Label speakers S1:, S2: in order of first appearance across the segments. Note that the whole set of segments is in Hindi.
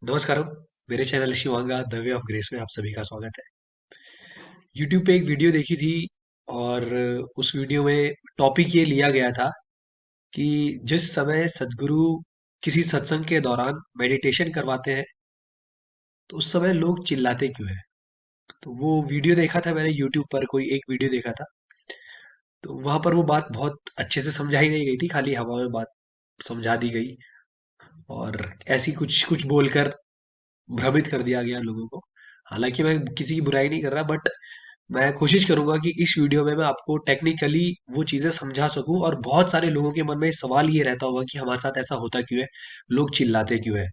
S1: नमस्कार। मेरे चैनल Shivanga the way of grace में आप सभी का स्वागत है। यूट्यूब पे एक वीडियो देखी थी और उस वीडियो में टॉपिक ये लिया गया था कि जिस समय सदगुरु किसी सत्संग के दौरान मेडिटेशन करवाते हैं तो उस समय लोग चिल्लाते क्यों हैं। तो वो वीडियो देखा था मैंने यूट्यूब पर, कोई एक वीडियो देखा था। तो वहां पर वो बात बहुत अच्छे से समझाई नहीं गई थी, खाली हवा में बात समझा दी गई और ऐसी कुछ कुछ बोलकर भ्रमित कर दिया गया लोगों को। हालांकि मैं किसी की बुराई नहीं कर रहा, बट मैं कोशिश करूंगा कि इस वीडियो में मैं आपको टेक्निकली वो चीजें समझा सकूं। और बहुत सारे लोगों के मन में सवाल ये रहता होगा कि हमारे साथ ऐसा होता क्यों है, लोग चिल्लाते क्यों है।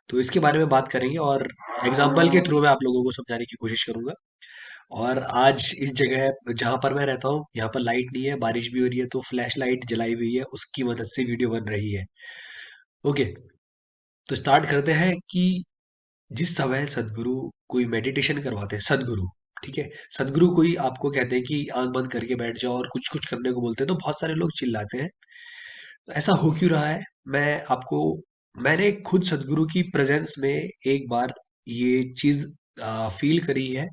S1: तो इसके बारे में बात करेंगे और एग्जाम्पल के थ्रू मैं आप लोगों को समझाने की कोशिश करूंगा। और आज इस जगह जहां पर मैं रहता हूँ, यहाँ पर लाइट नहीं है, बारिश भी हो रही है, तो फ्लैश लाइट जलाई हुई है, उसकी मदद से वीडियो बन रही है। ओके, तो स्टार्ट करते हैं कि जिस समय सदगुरु कोई मेडिटेशन करवाते हैं, सदगुरु, ठीक है, सदगुरु कोई आपको कहते हैं कि आंख बंद करके बैठ जाओ और कुछ कुछ करने को बोलते हैं, तो बहुत सारे लोग चिल्लाते हैं। तो ऐसा हो क्यों रहा है, मैं आपको मैंने खुद सदगुरु की प्रेजेंस में एक बार ये चीज फील करी है।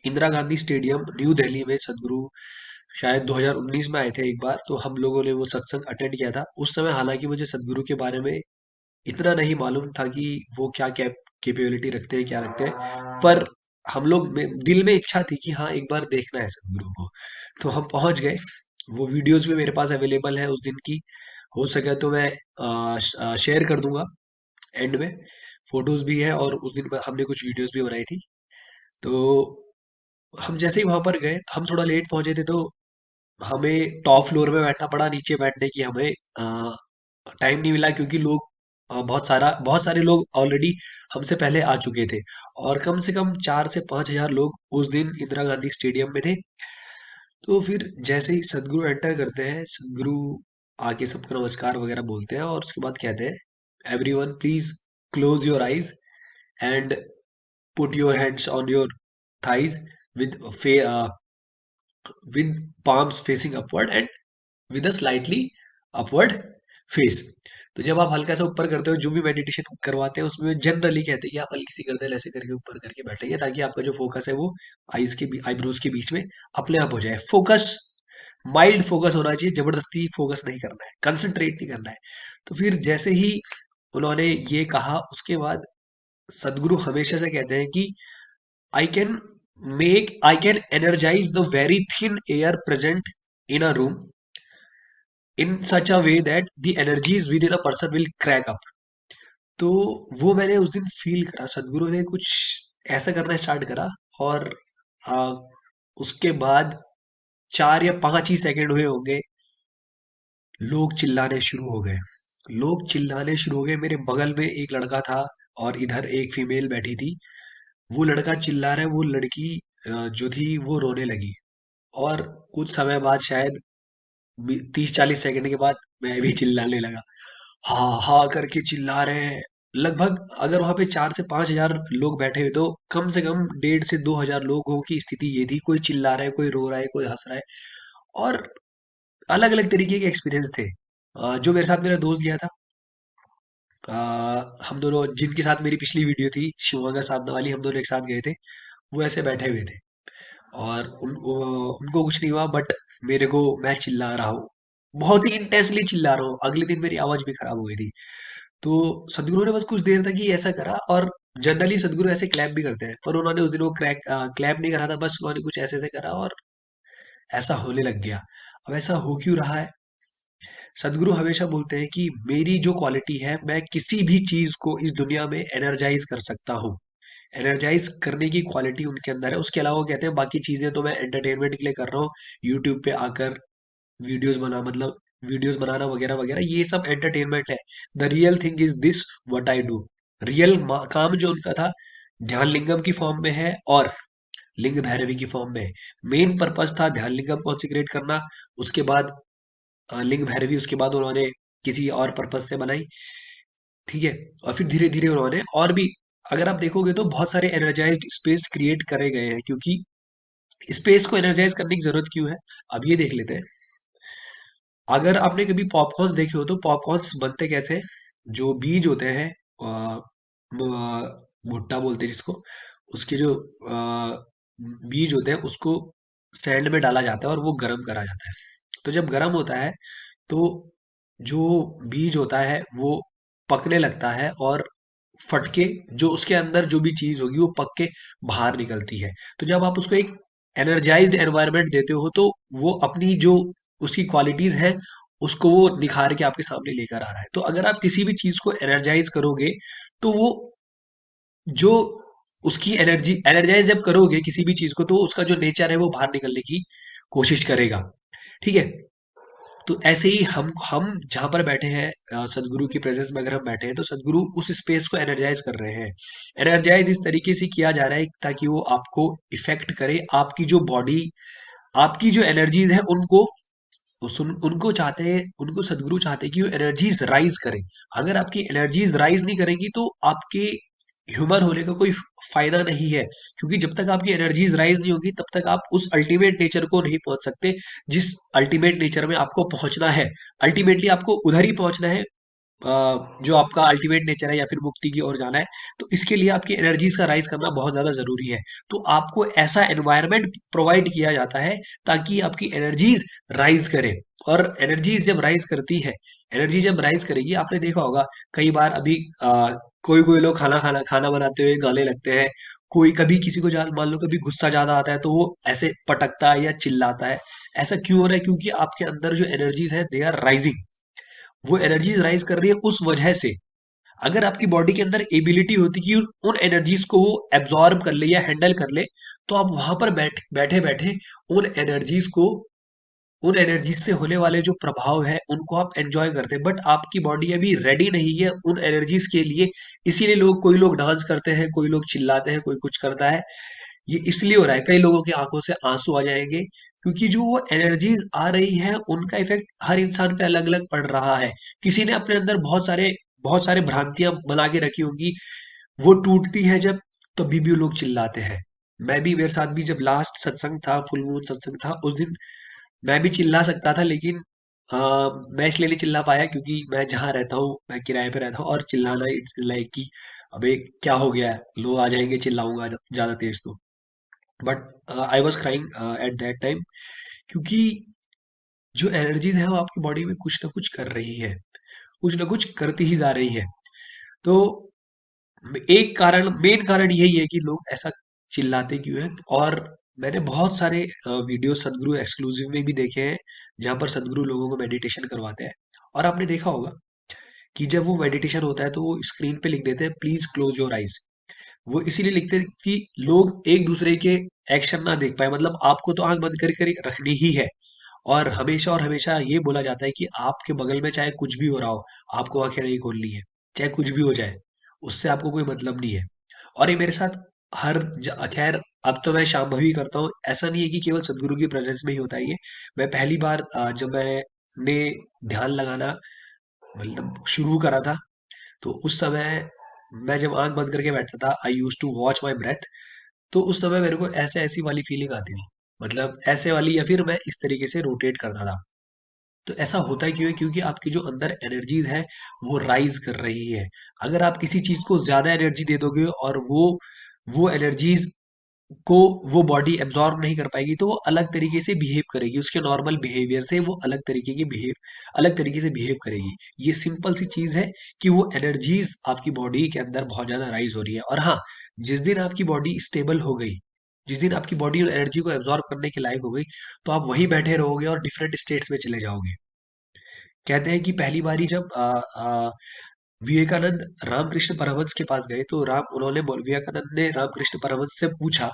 S1: इंदिरा गांधी स्टेडियम न्यू दिल्ली में सदगुरु शायद 2019 में आए थे एक बार, तो हम लोगों ने वो सत्संग अटेंड किया था। उस समय हालांकि मुझे सदगुरु के बारे में इतना नहीं मालूम था कि वो क्या कैपेबिलिटी रखते हैं, क्या रखते हैं, पर हम लोग में दिल में इच्छा थी कि हाँ, एक बार देखना है सदगुरु को। तो हम पहुंच गए। वो वीडियोस भी मेरे पास अवेलेबल है उस दिन की। हो सके तो मैं शेयर कर दूंगा एंड में। फोटोज भी है और उस दिन हमने कुछ वीडियोस भी बनाई थी। तो हम जैसे ही वहां पर गए, हम थोड़ा लेट पहुंचे थे, तो हमें टॉप फ्लोर में बैठना पड़ा। नीचे बैठने की हमें टाइम नहीं मिला, क्योंकि लोग बहुत सारे लोग ऑलरेडी हमसे पहले आ चुके थे। और कम से कम 4 से 5 हजार लोग उस दिन इंदिरा गांधी स्टेडियम में थे। तो फिर जैसे ही सदगुरु एंटर करते हैं, सदगुरु आके सबको नमस्कार वगैरह बोलते हैं और उसके बाद कहते हैं, everyone please close your eyes and put your hands on your thighs with with palms facing upward and with a slightly upward face. तो जब आप हल्का सा ऊपर करते हो, जो भी मेडिटेशन करवाते हैं उसमें जनरली कहते हैं कि आप हल्की सी गर्दन ऐसे करके ऊपर करके बैठेंगे, ताकि आपका जो फोकस है वो आईब्रोज के बीच में अपने आप हो जाए। फोकस माइल्ड फोकस होना चाहिए, जबरदस्ती फोकस नहीं करना है, कंसंट्रेट नहीं करना है। तो फिर जैसे ही उन्होंने ये कहा, उसके बाद सदगुरु हमेशा से कहते हैं कि I can I can energize the very thin air present in a room in such a way that the energies within a person will crack up। तो वो मैंने उस दिन फील करा, सदगुरु ने कुछ ऐसा करना स्टार्ट करा। और आ, उसके बाद 4 या 5 ही सेकंड हुए होंगे, लोग चिल्लाने शुरू हो गए। लोग चिल्लाने शुरू हो गए। मेरे बगल में एक लड़का था और इधर एक फीमेल बैठी थी। वो लड़का चिल्ला रहा है, वो लड़की जो थी वो रोने लगी। और कुछ समय बाद, शायद 30-40 सेकंड के बाद, मैं भी चिल्लाने लगा। हाँ हाँ करके चिल्ला रहे हैं। लगभग अगर वहां पे 4 से 5 हजार लोग बैठे हुए, तो कम से कम 1.5 से 2 हजार लोगों की स्थिति ये थी। कोई चिल्ला रहा है, कोई रो रहा है, कोई हंस रहा है। और अलग अलग तरीके के एक्सपीरियंस थे। जो मेरे साथ मेरा दोस्त गया था, हम दोनों जिनके साथ मेरी पिछली वीडियो थी शिवगंगा साधना वाली, हम दोनों एक साथ गए थे। वो ऐसे बैठे हुए थे और उनको कुछ नहीं हुआ, बट मेरे को, मैं चिल्ला रहा हूँ, बहुत ही इंटेंसली चिल्ला रहा हूँ। अगले दिन मेरी आवाज भी खराब हो गई थी। तो सदगुरु ने बस कुछ देर तक ही ऐसा करा। और जनरली सदगुरु ऐसे क्लैप भी करते हैं, पर उन्होंने उस दिन वो क्लैप नहीं करा था, बस उन्होंने कुछ ऐसे ऐसे करा और ऐसा होने लग गया। अब ऐसा हो क्यों रहा है? सदगुरु हमेशा बोलते हैं कि मेरी जो क्वालिटी है, मैं किसी भी चीज को इस दुनिया में एनर्जाइज कर सकता हूँ। एनर्जाइज करने की क्वालिटी उनके अंदर है। उसके अलावा वो कहते हैं बाकी चीजें तो मैं एंटरटेनमेंट के लिए कर रहा हूँ। यूट्यूब पे आकर वीडियोस बनाना वगैरह वगैरह, ये सब एंटरटेनमेंट है। The real thing is this, what I do. Real काम जो उनका था, ध्यान लिंगम की फॉर्म में है और लिंग भैरवी की फॉर्म में है। मेन पर्पस था ध्यान लिंगम कॉन्सिक्रेट करना। उसके बाद लिंग भैरवी, उसके बाद उन्होंने किसी और पर्पस से बनाई। ठीक है। और फिर धीरे धीरे उन्होंने और भी, अगर आप देखोगे तो बहुत सारे एनर्जाइज्ड स्पेस क्रिएट करे गए हैं। क्योंकि स्पेस को एनर्जाइज करने की जरूरत क्यों है, अब ये देख लेते हैं। अगर आपने कभी पॉपकॉर्न्स देखे हो, तो पॉपकॉर्न्स बनते कैसे हैं? जो बीज होते हैं भुट्टा बोलते हैं जिसको, उसके जो बीज होते हैं उसको सैंड में डाला जाता है और वो गर्म करा जाता है। तो जब गर्म होता है तो जो बीज होता है वो पकने लगता है और फटके, जो उसके अंदर जो भी चीज होगी वो पक के बाहर निकलती है। तो जब आप उसको एक एनर्जाइज्ड एनवायरनमेंट देते हो तो वो अपनी जो उसकी क्वालिटीज हैं उसको वो निखार के आपके सामने लेकर आ रहा है। तो अगर आप किसी भी चीज को एनर्जाइज करोगे तो वो जो उसकी एनर्जाइज जब करोगे किसी भी चीज को तो उसका जो नेचर है वो बाहर निकलने की कोशिश करेगा। ठीक है। तो ऐसे ही हम जहां पर बैठे हैं, सदगुरु की प्रेजेंस में अगर हम बैठे हैं तो सदगुरु उस स्पेस को एनर्जाइज कर रहे हैं। एनर्जाइज इस तरीके से किया जा रहा है ताकि वो आपको इफेक्ट करे, आपकी जो बॉडी, आपकी जो एनर्जीज है उनको उनको चाहते हैं, उनको सदगुरु चाहते हैं कि वो एनर्जीज राइज करें। अगर आपकी एनर्जीज राइज नहीं करेंगी तो आपके ह्यूमन होने का कोई फायदा नहीं है, क्योंकि जब तक आपकी एनर्जीज राइज नहीं होगी तब तक आप उस अल्टीमेट नेचर को नहीं पहुंच सकते जिस अल्टीमेट नेचर में आपको पहुंचना है। अल्टीमेटली आपको उधर ही पहुंचना है, जो आपका अल्टीमेट नेचर है या फिर मुक्ति की ओर जाना है। तो इसके लिए आपकी एनर्जीज का राइज करना बहुत ज्यादा जरूरी है। तो आपको ऐसा एनवायरनमेंट प्रोवाइड किया जाता है ताकि आपकी एनर्जीज राइज करे। और एनर्जीज जब राइज करती है, एनर्जी जब राइज करेगी, आपने देखा होगा कई बार अभी कोई कोई लोग खाना बनाते हुए गाने लगते हैं। कोई कभी किसी को मान लो कभी गुस्सा ज्यादा आता है तो वो ऐसे पटकता है या चिल्लाता है। ऐसा क्यों हो रहा है? क्योंकि आपके अंदर जो एनर्जीज है दे आर राइजिंग, वो एनर्जीज राइज कर रही है उस वजह से। अगर आपकी बॉडी के अंदर एबिलिटी होती कि उन एनर्जीज को वो एब्जॉर्ब कर ले या हैंडल कर ले, तो आप वहां पर बैठे बैठे उन एनर्जीज को, उन एनर्जीज से होने वाले जो प्रभाव है उनको आप एंजॉय करते हैं। बट आपकी बॉडी अभी रेडी नहीं है उन एनर्जीज के लिए। इसीलिए कोई लोग डांस करते हैं, कोई लोग चिल्लाते हैं, कोई कुछ करता है। ये इसलिए हो रहा है, कई लोगों की आंखों से आंसू आ जाएंगे, क्योंकि जो वो एनर्जीज आ रही है उनका इफेक्ट हर इंसान पे अलग अलग पड़ रहा है। किसी ने अपने अंदर बहुत सारे भ्रांतियां बना के रखी होंगी, वो टूटती है जब, तभी भी लोग चिल्लाते हैं। मैं भी, मेरे साथ भी जब लास्ट सत्संग था, फुल मून सत्संग था, उस दिन मैं भी चिल्ला सकता था, लेकिन आ, मैं इसलिए नहीं चिल्ला पाया क्योंकि मैं जहाँ रहता हूँ, मैं किराए पे रहता हूँ, और चिल्लाना इट्स लाइक कि अबे क्या हो गया है, लोग आ जाएंगे चिल्लाऊंगा ज्यादा तेज तो। But I was crying at that time, क्योंकि जो एनर्जीज है वो आपकी बॉडी में कुछ ना कुछ कर रही है, कुछ ना कुछ करती ही जा रही है। तो एक कारण, मेन कारण यही है कि लोग ऐसा चिल्लाते क्यों हैं। और मैंने बहुत सारे वीडियो सदगुरु एक्सक्लूसिव में भी देखे हैं जहां पर सदगुरु लोगों को मेडिटेशन करवाते हैं। और आपने देखा होगा कि जब वो मेडिटेशन होता है तो वो स्क्रीन पे लिख देते हैं प्लीज क्लोज योर आइज। वो इसीलिए लिखते हैं कि लोग एक दूसरे के एक्शन ना देख पाए, मतलब आपको तो आंख बंद करके रखनी ही है। और हमेशा ये बोला जाता है कि आपके बगल में चाहे कुछ भी हो रहा हो, आपको आंखें नहीं खोलनी है, चाहे कुछ भी हो जाए, उससे आपको कोई मतलब नहीं है। और ये मेरे साथ खैर, अब तो मैं शाम भी करता हूँ, ऐसा नहीं है कि केवल सदगुरु की प्रेजेंस में ही होता है ये। मैं पहली बार जब मैंने ध्यान लगाना मतलब शुरू करा था, तो उस समय मैं जब आंख बंद करके बैठता था, I used to watch my breath. तो उस समय मेरे को ऐसे ऐसी वाली फीलिंग आती थी, मतलब ऐसे वाली, या फिर मैं इस तरीके से रोटेट करता था। तो ऐसा होता है क्यों है? क्योंकि आपकी जो अंदर एनर्जीज है वो राइज कर रही है। अगर आप किसी चीज को ज्यादा एनर्जी दे दोगे और वो एनर्जीज को वो बॉडी एब्जॉर्ब नहीं कर पाएगी, तो वो अलग तरीके से बिहेव करेगी, उसके नॉर्मल बिहेवियर से वो अलग तरीके से बिहेव करेगी। ये सिंपल सी चीज है कि वो एनर्जीज आपकी बॉडी के अंदर बहुत ज्यादा राइज हो रही है। और हाँ, जिस दिन आपकी बॉडी स्टेबल हो गई, जिस दिन आपकी बॉडी एनर्जी को एब्जॉर्ब करने के लायक हो गई, तो आप वहीं बैठे रहोगे और डिफरेंट स्टेट्स में चले जाओगे। कहते हैं कि पहली बारी जब विवेकानंद रामकृष्ण परमहंस के पास गए तो विवेकानंद ने रामकृष्ण परमहंस से पूछा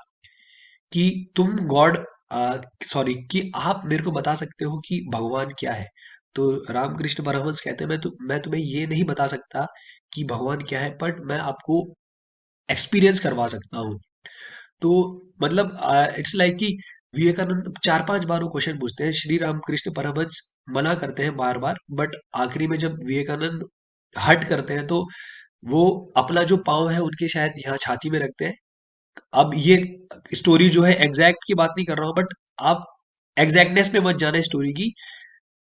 S1: कि तुम गॉड, सॉरी, कि आप मेरे को बता सकते हो कि भगवान क्या है? तो रामकृष्ण परमहंस कहते हैं मैं तुम्हें ये नहीं बता सकता कि भगवान क्या है, बट मैं आपको एक्सपीरियंस करवा सकता हूँ। तो मतलब इट्स लाइक कि विवेकानंद चार पांच बार वो क्वेश्चन पूछते हैं, श्री रामकृष्ण परमहंस मना करते हैं बार बार, बट आखिरी में जब विवेकानंद हट करते हैं तो वो अपना जो पाँव है उनके शायद यहाँ छाती में रखते हैं। अब ये स्टोरी जो है एग्जैक्ट की बात नहीं कर रहा हूँ, बट आप एग्जैक्टनेस पे मत जाना स्टोरी की।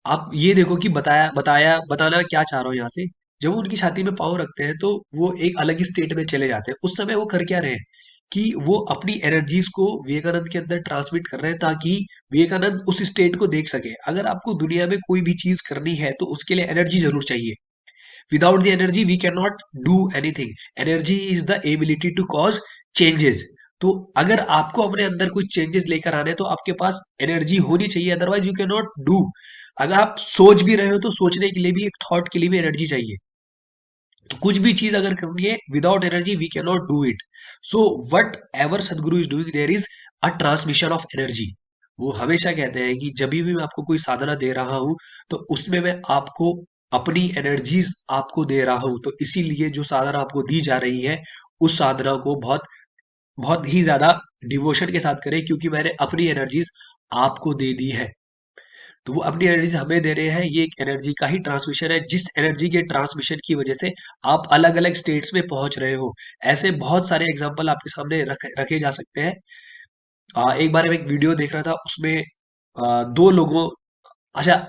S1: आप ये देखो कि बताना क्या चाह रहा हूँ यहाँ से। जब वो उनकी छाती में पाँव रखते हैं तो वो एक अलग ही स्टेट में चले जाते हैं। उस समय वो कर क्या रहे हैं कि वो अपनी एनर्जीज को विवेकानंद के अंदर ट्रांसमिट कर रहे हैं, ताकि विवेकानंद उस स्टेट को देख सके। अगर आपको दुनिया में कोई भी चीज करनी है तो उसके लिए एनर्जी जरूर चाहिए। Without the energy we can not do anything. Energy is the ability to cause changes. तो अगर आपको अपने अंदर कुछ चेंजेस लेकर आने हैं, तो आपके पास एनर्जी होनी चाहिए, otherwise you can not do. अगर आप सोच भी रहे हो तो सोचने के लिए भी, एक थॉट के लिए भी एनर्जी चाहिए। तो कुछ भी चीज अगर करनी है, without energy we can not do it. So whatever Sadhguru is doing, there is a transmission of energy. वो हमेशा कहते हैं कि जब भी मैं आपको कोई साधना दे रहा हूं, तो उसमें मैं आपको अपनी एनर्जीज आपको दे रहा हूं। तो इसीलिए जो साधना आपको दी जा रही है, उस साधना को बहुत बहुत ही ज्यादा डिवोशन के साथ करें, क्योंकि मैंने अपनी एनर्जीज आपको दे दी है। तो वो अपनी एनर्जी हमें दे रहे हैं, ये एक एनर्जी का ही ट्रांसमिशन है, जिस एनर्जी के ट्रांसमिशन की वजह से आप अलग अलग स्टेट्स में पहुंच रहे हो। ऐसे बहुत सारे एग्जांपल आपके सामने रखे जा सकते हैं। एक बार मैं एक वीडियो देख रहा था, उसमें दो लोगों, अच्छा,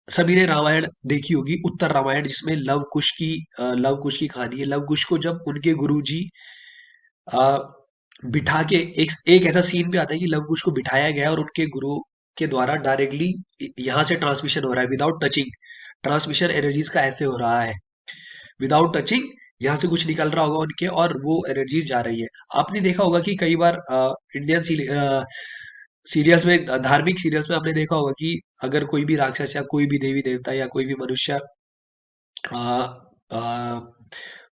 S1: सभी ने रामायण देखी होगी, उत्तर रामायण, जिसमें लव कुश की कहानी है। लव कुश को जब उनके गुरुजी अ, बिठा के, एक एक ऐसा सीन भी आता है कि लव कुश को बिठाया गया है और उनके गुरु के द्वारा डायरेक्टली यहाँ से ट्रांसमिशन हो रहा है, विदाउट टचिंग। ट्रांसमिशन एनर्जीज का ऐसे हो रहा है, विदाउट टचिंग। यहाँ से कुछ निकल रहा होगा उनके, और वो एनर्जीज जा रही है। आपने देखा होगा कि कई बार इंडियन सीरियल्स में, धार्मिक सीरियल्स में आपने देखा होगा कि अगर कोई भी राक्षस या कोई भी देवी देवता या कोई भी मनुष्य आ, आ,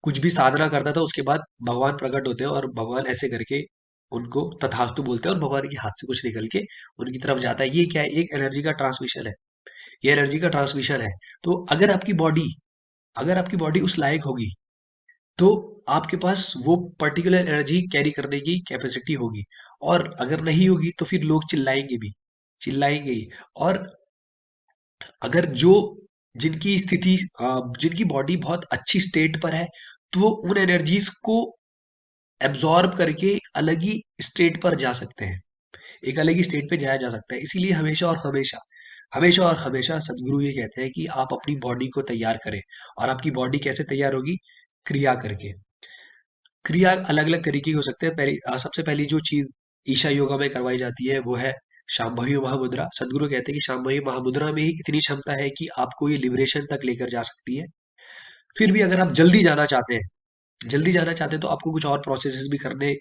S1: कुछ भी साधना करता था, उसके बाद भगवान प्रकट होते हैं और भगवान ऐसे करके उनको तथास्तु बोलते हैं, और भगवान के हाथ से कुछ निकल के उनकी तरफ जाता है। ये क्या है? एक एनर्जी का ट्रांसमिशन है। ये एनर्जी का ट्रांसमिशन है। तो अगर आपकी बॉडी उस लायक होगी, तो आपके पास वो पर्टिकुलर एनर्जी कैरी करने की कैपेसिटी होगी। और अगर नहीं होगी तो फिर लोग चिल्लाएंगे भी, चिल्लाएंगे ही। और अगर जिनकी स्थिति, जिनकी बॉडी बहुत अच्छी स्टेट पर है, तो वो उन एनर्जीज को एब्जॉर्ब करके एक अलग ही स्टेट पर जा सकते हैं, एक अलग ही स्टेट पे जाया जा सकता है। इसीलिए हमेशा और हमेशा, हमेशा और हमेशा सदगुरु ये कहते हैं कि आप अपनी बॉडी को तैयार करें। और आपकी बॉडी कैसे तैयार होगी? क्रिया करके। क्रिया अलग अलग तरीके की हो सकते हैं। सबसे पहली जो चीज ईशा योगा में करवाई जाती है, वो है शांभवी महामुद्रा। सदगुरु कहते हैं कि शांभवी महामुद्रा में ही इतनी क्षमता है कि आपको ये लिबरेशन तक लेकर जा सकती है। फिर भी अगर आप जल्दी जाना चाहते हैं, जल्दी जाना चाहते हैं, तो आपको कुछ और प्रोसेसेस भी करने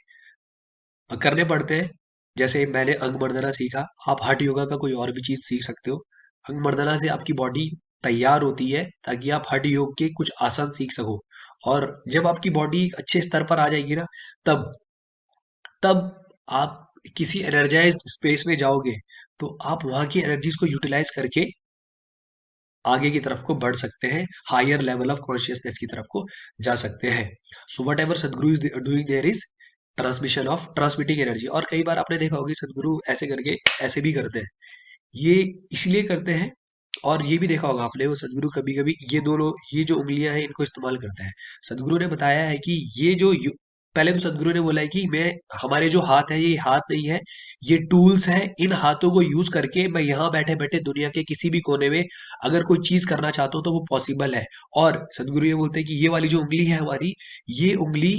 S1: करने पड़ते हैं। जैसे मैंने अंग मर्दना सीखा, आप हठ योगा का कोई और भी चीज सीख सकते हो। अंग मर्दना से आपकी बॉडी तैयार होती है, ताकि आप हठ योग के कुछ आसन सीख सको। और जब आपकी बॉडी अच्छे स्तर पर आ जाएगी ना, तब तब आप किसी एनर्जाइज्ड स्पेस में जाओगे, तो आप वहां की एनर्जीज को यूटिलाइज करके आगे की तरफ को बढ़ सकते हैं, हायर लेवल ऑफ कॉन्शियसनेस की तरफ को जा सकते हैं। So whatever Sadhguru is doing there is transmission of transmitting energy. और कई बार आपने देखा होगा कि सदगुरु ऐसे करके ऐसे भी करते हैं। ये इसलिए करते हैं, और ये भी देखा होगा आपने, वो सदगुरु कभी कभी ये दोनों, ये जो उंगलियां हैं, इनको इस्तेमाल करते हैं। सदगुरु ने बताया है कि पहले तो सदगुरु ने बोला है कि मैं, हमारे जो हाथ है, ये हाथ नहीं है, ये टूल्स हैं। इन हाथों को यूज करके मैं यहाँ बैठे बैठे दुनिया के किसी भी कोने में अगर कोई चीज करना चाहता हूँ, तो वो पॉसिबल है। और सदगुरु ये बोलते हैं कि ये वाली जो उंगली है हमारी, ये उंगली,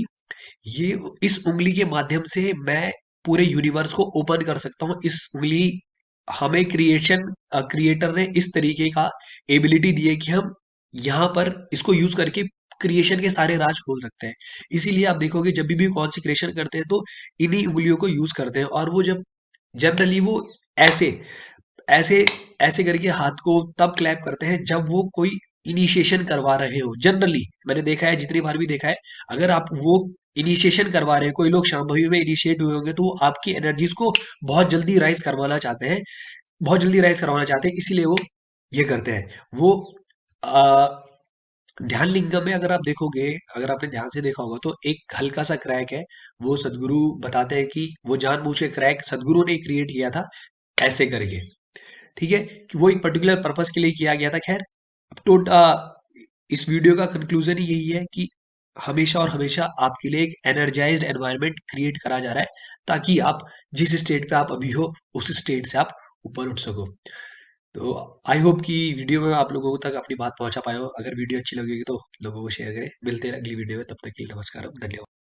S1: ये इस उंगली के माध्यम से मैं पूरे यूनिवर्स को ओपन कर सकता हूँ। इस उंगली, हमें क्रिएटर ने इस तरीके का एबिलिटी दी है कि हम यहाँ पर इसको यूज करके क्रिएशन के सारे राज खोल सकते हैं। इसीलिए आप देखोगे जब भी कॉन्सेक्रेशन करते हैं, तो इन्हीं उंगलियों को यूज करते हैं। और वो जब जनरली वो ऐसे ऐसे ऐसे करके हाथ को तब क्लैप करते हैं जब वो कोई इनिशिएशन करवा रहे हो। जनरली मैंने देखा है, जितनी बार भी देखा है, अगर आप वो इनिशिएशन करवा रहे हैं, कोई लोग शांभवी में इनिशिएट हुए होंगे, तो वो आपकी एनर्जीज को बहुत जल्दी राइज करवाना चाहते हैं, बहुत जल्दी राइज करवाना चाहते हैं, इसीलिए वो ये करते हैं। वो आ, ध्यान लिंगम में अगर आप देखोगे, अगर आपने ध्यान से देखा होगा, तो एक हल्का सा क्रैक है। वो सदगुरु बताते हैं कि वो जानबूझ के क्रैक सदगुरु ने क्रिएट किया था, ऐसे करके। ठीक है, कि वो एक पर्टिकुलर पर्पस के लिए किया गया था। खैर, अब तो इस वीडियो का कंक्लूजन ही यही है कि हमेशा और हमेशा आपके लिए एक एनर्जाइज्ड एनवायरनमेंट क्रिएट करा जा रहा है, ताकि आप जिस स्टेट पे आप अभी हो, उस स्टेट से आप ऊपर उठ सको। तो आई होप कि वीडियो में आप लोगों तक अपनी बात पहुंचा पाया हो। अगर वीडियो अच्छी लगेगी तो लोगों को शेयर करें। मिलते हैं अगली वीडियो में, तब तक के लिए नमस्कार, धन्यवाद।